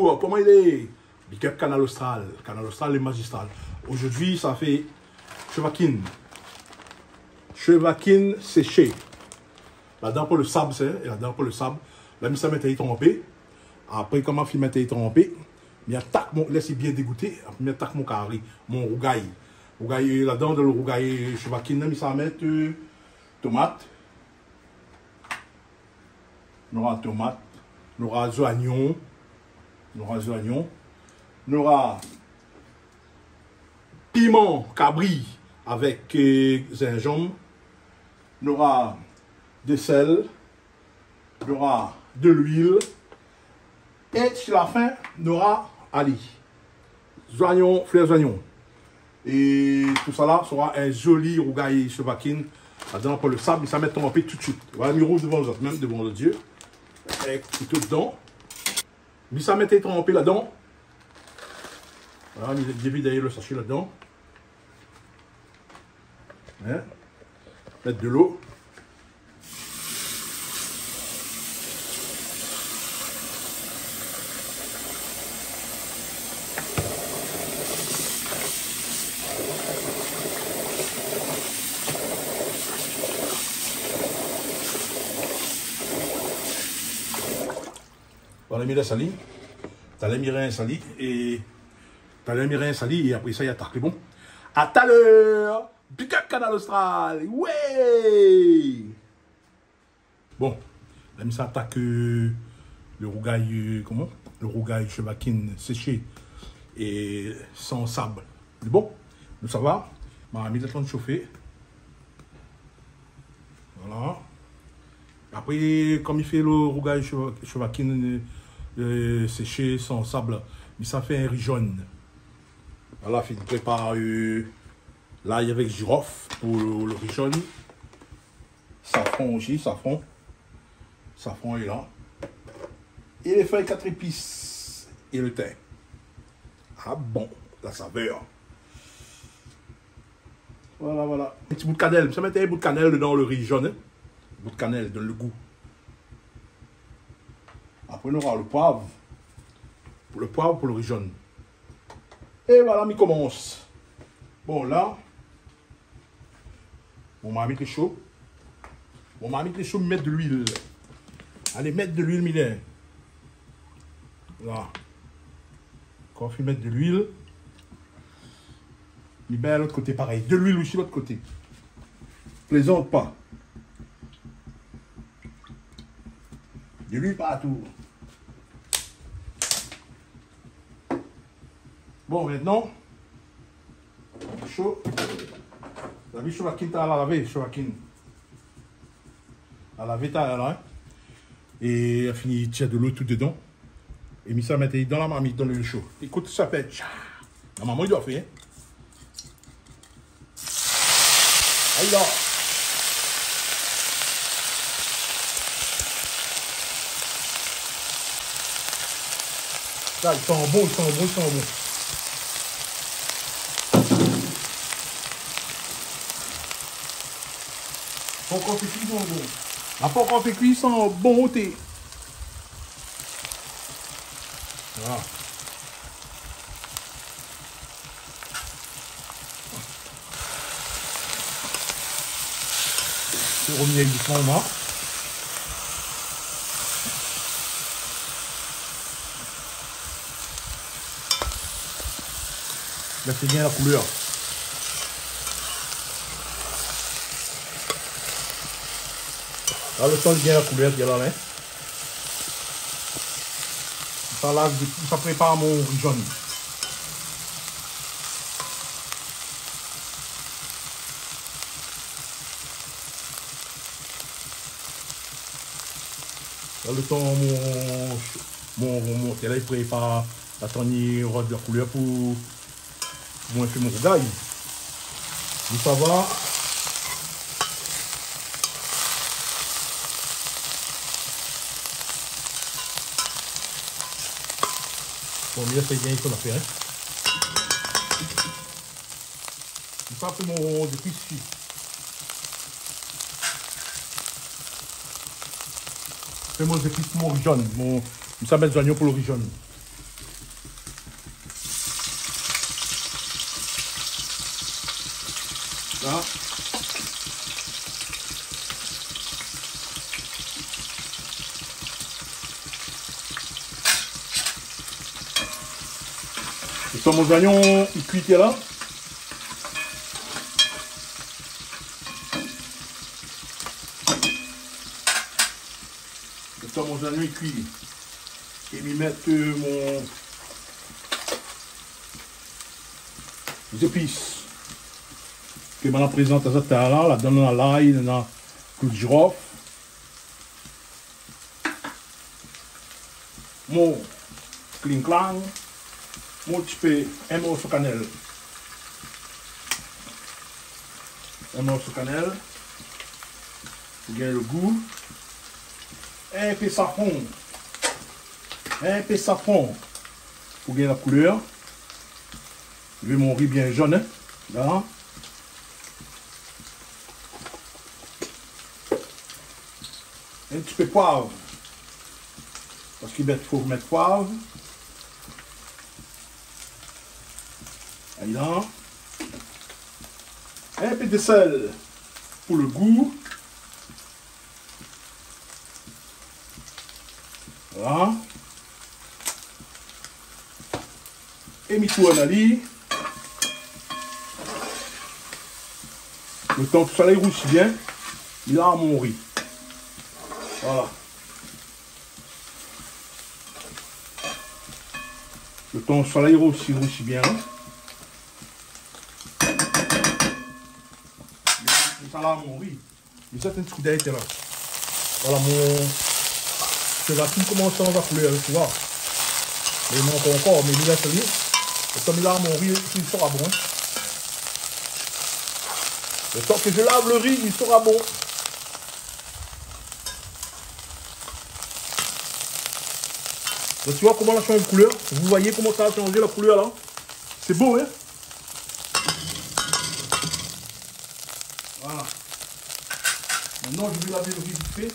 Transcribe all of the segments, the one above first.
bonjour, comment il est? Big up Canal Austral. Canal Austral est magistral. Aujourd'hui, ça fait chevaquine. Chevaquine séchée. Là-dedans pour le sable, c'est. Et là-dedans pour le sable. Là, ça m'était trompé. Après, comment film m'était trompé? Mais attaque mon. Laisse bien dégoûté. Après, attaque mon carré. Mon rougail. Rougail, là-dedans, dans le rougail chevaquine, mais ça met tomate. On aura tomate. On aura oignons. On aura oignons. On aura piment cabri avec gingembre. On aura de sel. On aura de l'huile. Et sur la fin, on aura oignons, fleurs oignons. Et tout ça là sera un joli rougail chevaquine. Là-dedans, pour le sable, ça met trempé tout de suite. Voilà, mi rouge devant les autres, même devant le Dieu. Avec tout dedans. Mais ça mettait trempé là-dedans. Voilà, j'ai vidé le sachet là-dedans. Hein? Mettre de l'eau. Voilà, mis la sali. T'as les mirin sali et après ça, il y a tacle. Bon. À tout à l'heure. Big up Canal Austral. Ouais. Bon. Là, ça attaque le rougail, comment? Le rougail chevaquine séché et sans sable. Bon. Donc ça va. On va mettre le temps de chauffer. Voilà. Après, comme il fait le rougail chevaquine séché sans sable, mais ça fait un riz jaune. Voilà, il prépare l'ail avec girofle pour le riz jaune. Safran aussi, safran. Safran est là. Et les feuilles 4 épices et le thym. Ah bon, la saveur. Voilà, voilà. Un petit bout de cannelle. Ça mettait un bout de cannelle dans le riz jaune. Hein? Un bout de cannelle donne le goût. Après, on aura le poivre. Pour le poivre, pour le riz jaune. Et voilà, on commence. Bon, là, mon marmite est chaud. Mon marmite est chaud, mettre de l'huile. Allez, mettre de l'huile, Milen. Là. Quand on mettre de l'huile. Mais bien à l'autre côté, pareil. De l'huile aussi, de l'autre côté. Plaisante pas. De l'huile partout. Bon, maintenant, chaud. La vie chevaquine, t'as à la laver, chevaquine. À laver, t'as là. Hein? Et elle finit, tu as de l'eau tout dedans. Et mis ça mettre dans la marmite, dans le chaud. Écoute, ça fait. La maman, il doit faire. Aïe là. Ça, il sent bon, il sent bon, il sent bon. Pour qu'on fait cuire, ils sont bons. La pour qu'on fait cuire, ils sont bons au thé. Voilà. Je vais revenir doucement, moi. Là, c'est bien la couleur. Là, le temps, il y a la couleur qui est là. Hein. Ça, là, ça prépare mon riz jaune. Là, le temps, mon là, il prépare la tournée de la couleur pour moi faire mon rougail. Mais ça va. Bon, mais là, c'est bien, il faut la faire. Hein. Ça fait mon épice ici. Fais mon épice pour mon riz jaune. Ça met des oignons pour le riz jaune. Là. Et sur mon oignon, il cuit là. Et sur mon oignon, il cuit. Et m'y mettre mon les épices que je présente à cette là, là-dedans l'ail, dans le girofle, mon cling clang, mon petit peu un morceau de cannelle, pour gagner le goût, un peu de safran, pour gagner la couleur. Je vais mon riz bien jaune, hein, là. Un petit peu de poivre, parce qu'il faut mettre poivre. Là. Un peu de sel pour le goût. Voilà. Et mi-tout en ali. Le temps que ça aille roussi bien, il a mon riz. Voilà. Le temps que ça aille roussi bien. Ça là mon riz. Mais ça c'est un petit coup d'œil là. Voilà mon. C'est là qui commence à avoir couleur, tu vois. Mais il manque encore, mais il est celui. Et comme il a mon riz, il sera bon. Le temps que je lave le riz, il sera bon. Donc tu vois comment ça change de couleur? Vous voyez comment ça a changé la couleur là? C'est beau, hein? Voilà. Maintenant, je vais laver le riz vite fait.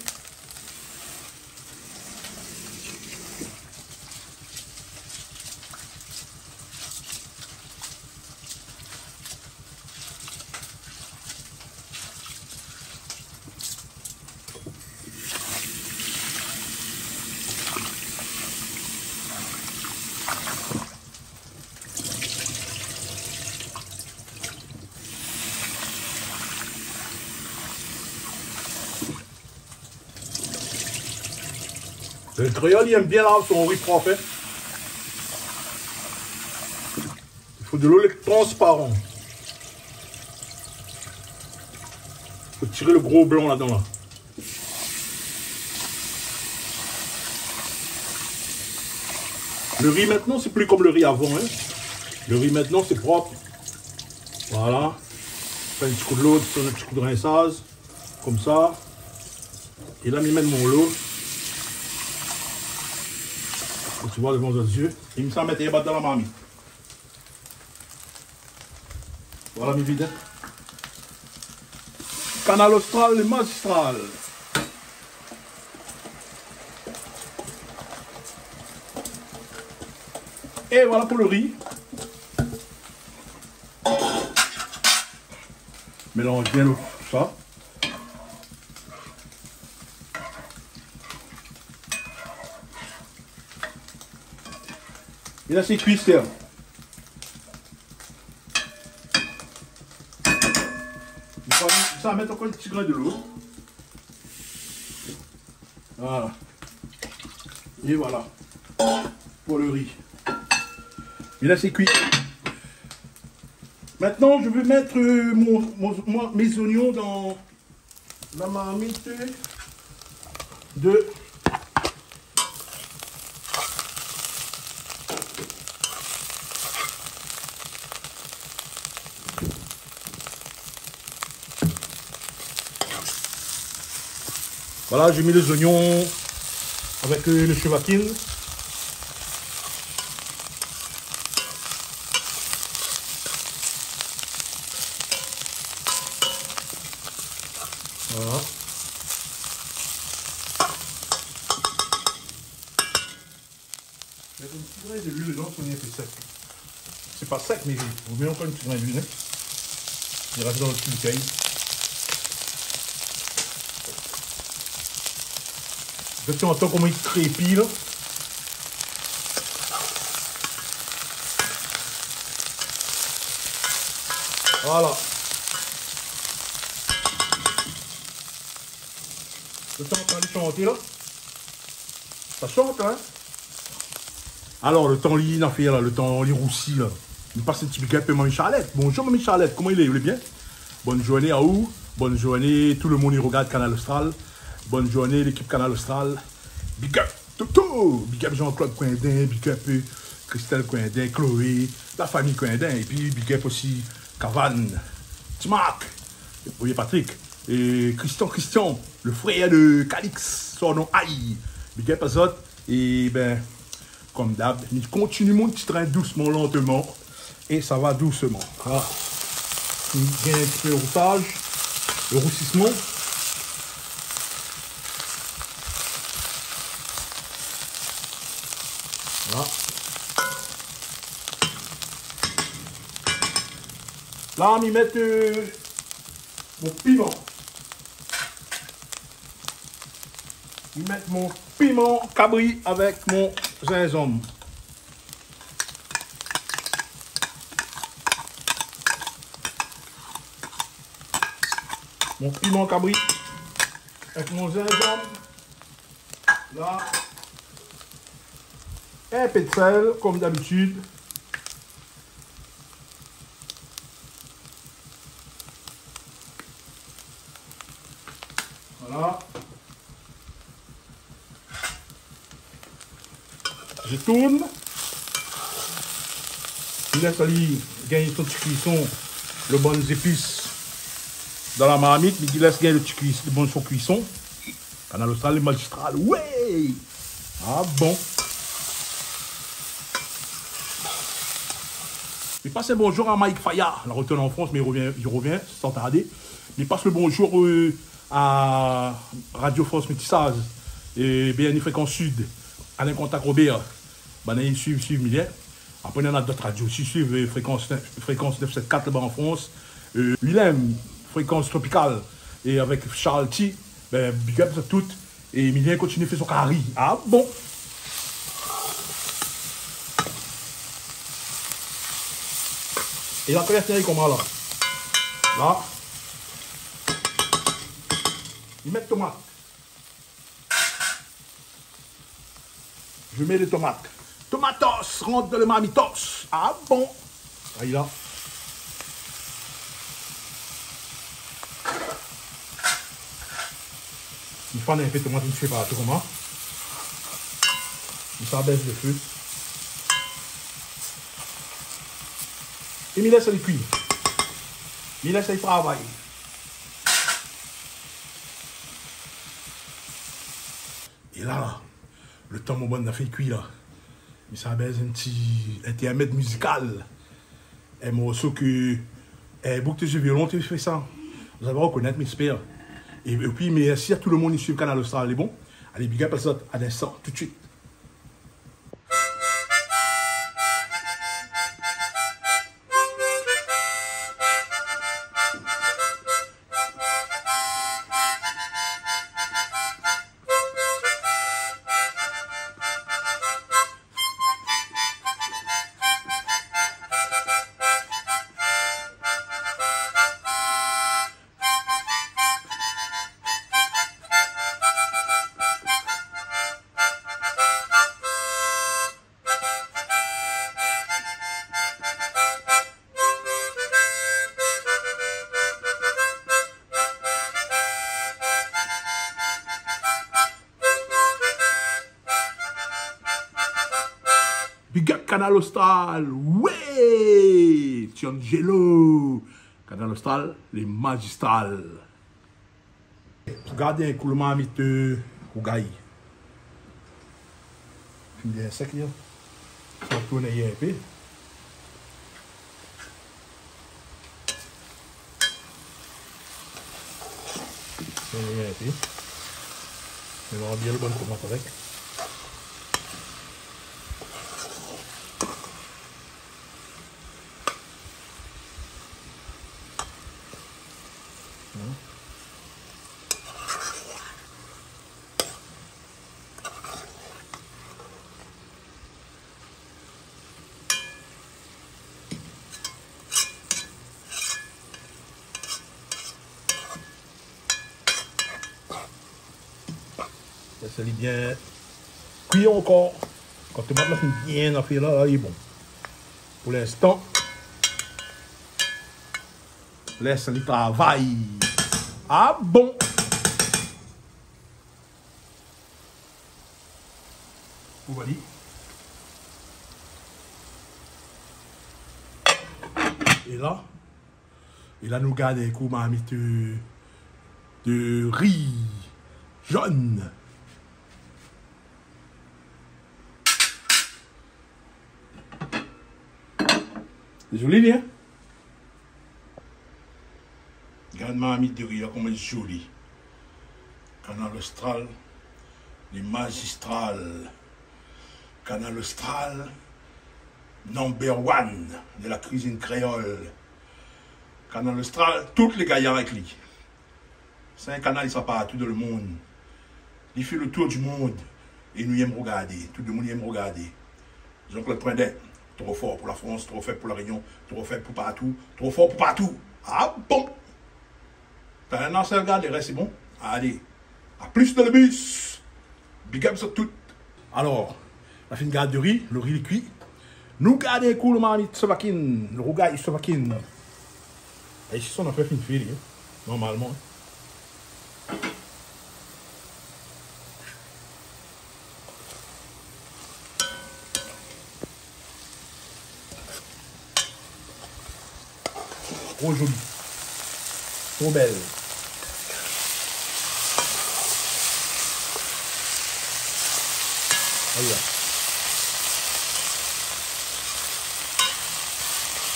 Le créole, il aime bien là son riz propre. Hein. Il faut de l'eau transparent. Il faut tirer le gros blanc là-dedans. Là. Le riz maintenant, c'est plus comme le riz avant. Hein. Le riz maintenant, c'est propre. Voilà. Fais un petit coup de l'eau, un petit coup de rinçage. Comme ça. Et là, je mets mon lot. Tu vois devant les yeux. Il me semble mettre les battes dans la marmite. Voilà mes vides. Canal austral et magistral. Et voilà pour le riz. Mélange bien tout ça. Et là, c'est cuit, c'est. Ça va mettre encore un petit grain de l'eau. Voilà. Et voilà. Pour le riz. Et là, c'est cuit. Maintenant, je vais mettre mes oignons dans la marmite de. Voilà, j'ai mis les oignons avec le chevaquine. Voilà. Il y a un petit grain de l'huile dedans, c'est un peu sec. C'est pas sec, mais vous mettez encore un petit grain d'huile. Il reste dans le petit bouteille. Tu entends comment il crépille là. Voilà. Le temps de chanter là. Ça chante hein. Alors le temps il a fait là, le temps il roussit là. Il passe un petit big up à Mamie Charlotte. Bonjour Mamie Charlotte, comment il est? Vous allez bien? Bonne journée à vous. Bonne journée, tout le monde qui regarde Canal Austral. Bonne journée l'équipe Canal Austral. Big up Toto. Big up Jean-Claude Coindin. Big up Christelle Coindin, Chloé, la famille Coindin. Et puis big up aussi Cavane, Timac, oui Patrick. Et Christian, le frère de Calix, son nom Aïe. Big up à Zot. Et ben, comme d'hab, il continue mon petit train doucement, lentement. Et ça va doucement. Voilà. Il y a un petit peu de roussage, le roussissement. Voilà. Là, on y met mon piment. Je vais mettre mon piment cabri avec mon gingembre. Mon piment cabri avec mon gingembre. Là. Un peu de sel, comme d'habitude. Voilà. Je tourne. Je laisse aller gagner son petit cuisson, le bon épices dans la marmite. Mais je laisse gagner le petit cuisson, le bon son cuisson. Canal Austral, le magistral. Ouais! Ah bon. Je passe un bonjour à Mike Faya. Il retourne en France, mais il revient sans tarder. Il passe le bonjour à Radio France Métissage et BNI Fréquence Sud. Alain Contact Robert. Ben, suivent Millet. Après, il y en a d'autres radios aussi. Suivent Fréquence 974 là-bas en France. Willem, Fréquence Tropicale. Et avec Charles T. Ben, big up à toutes. Et Millet continue à faire son carré. Ah bon. Et la colère est comment là? Là. Ils mettent tomates. Je mets les tomates. Tomatos, rentre dans le marmitos. Ah bon. Aïe là. Il faut un peu de tomate, je ne sais pas tout comment. Ça baisse le feu. Et il laisse les cuire. Il laisse les travailler. Et là, le temps mon bon a fait cuire là. Mais ça baisse un petit intermède musical. Et morceau que beaucoup de jeux violon, tu fais ça. Vous allez reconnaître, j'espère. Et puis, merci à tout le monde qui suit le Canal Austral. Allez bon. Allez, big up à ça à l'instant, tout de suite. Big up Canal Austral, ouais! Tiangelo! Canal Austral, les magistrales. Regardez un coulement à miteux, Rougaï. Il est sec là. Ça tourne un peu. C'est un peu. On va bien le bon comment avec. Ça est bien cuit encore. Quand tu tomate là, c'est bien affaire là, il est bon. Pour l'instant, laisse le travail. Ah bon. Vous voyez. Et là nous gardons un coup de riz jaune. C'est joli, hein? Regarde ma amie de riz, là, comment elle est jolie. Canal Austral, les magistrales. Canal Austral, number one de la cuisine créole. Canal Austral, tous les gaillards avec lui. C'est un canal, il ne pas tout dans le monde. Il fait le tour du monde. Et nous aimons regarder. Tout le monde aime regarder. Jean-Claude Poindet, trop fort pour la France, trop faible pour la Réunion, trop faible pour partout, trop fort pour partout. Ah bon? T'as un an à regarder, le reste c'est bon? Allez, à plus dans le bus. Big up sur tout. Alors, la fin de garderie, le riz est cuit. Nous gardons un coup le marmite Sovakin, le rougail Sovakin. Et ici, on a fait une fille, hein, normalement. Trop jolie. Trop belle. Voilà.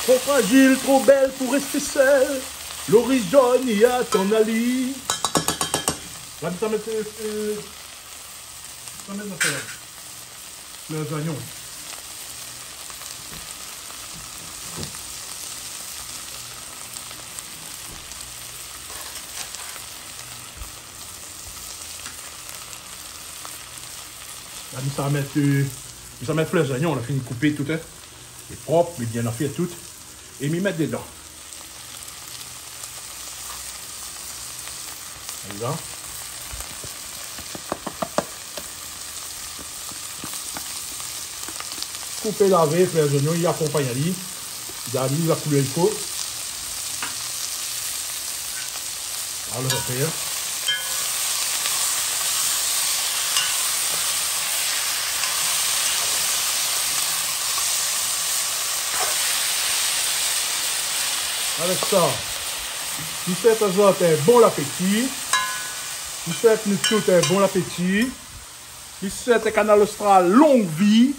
Trop fragile, trop belle pour rester seule. L'horizon y a ton ali. Là, ça met les oignons. Là, ça met les oignons, on a fini de couper tout, hein. C'est propre, mais bien fait tout. Et m'y mettre dedans. Là. Couper, laver, faire les oignons, il accompagne à lui. Il a mis la couleur il faut. On va le refaire. Avec ça, je souhaite à vous un bon appétit. Je souhaite nous tous un bon appétit. Je souhaite à Canal Austral longue vie.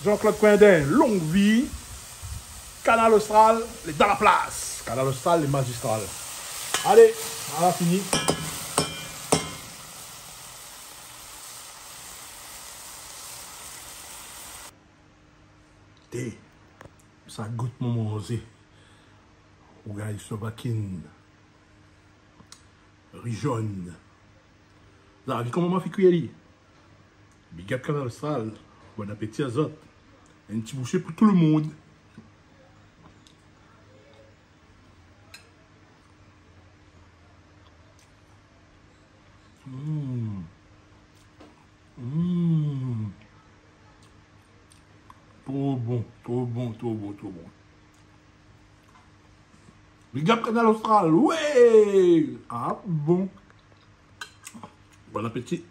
Jean-Claude Coindin, longue vie. Canal Austral, les dans la place. Canal Austral, les magistrales. Allez, on a fini. Thé, ça goûte mon manger. Rougail Sovakin. Riz jaune. Vous avez vu comment on fait cuire? Big up Canal Austral. Bon appétit à autres. Un petit bouchée pour tout le monde. Trop bon, trop bon, trop bon, trop bon. Big up Canal Austral, ouais! Ah bon. Bon appétit.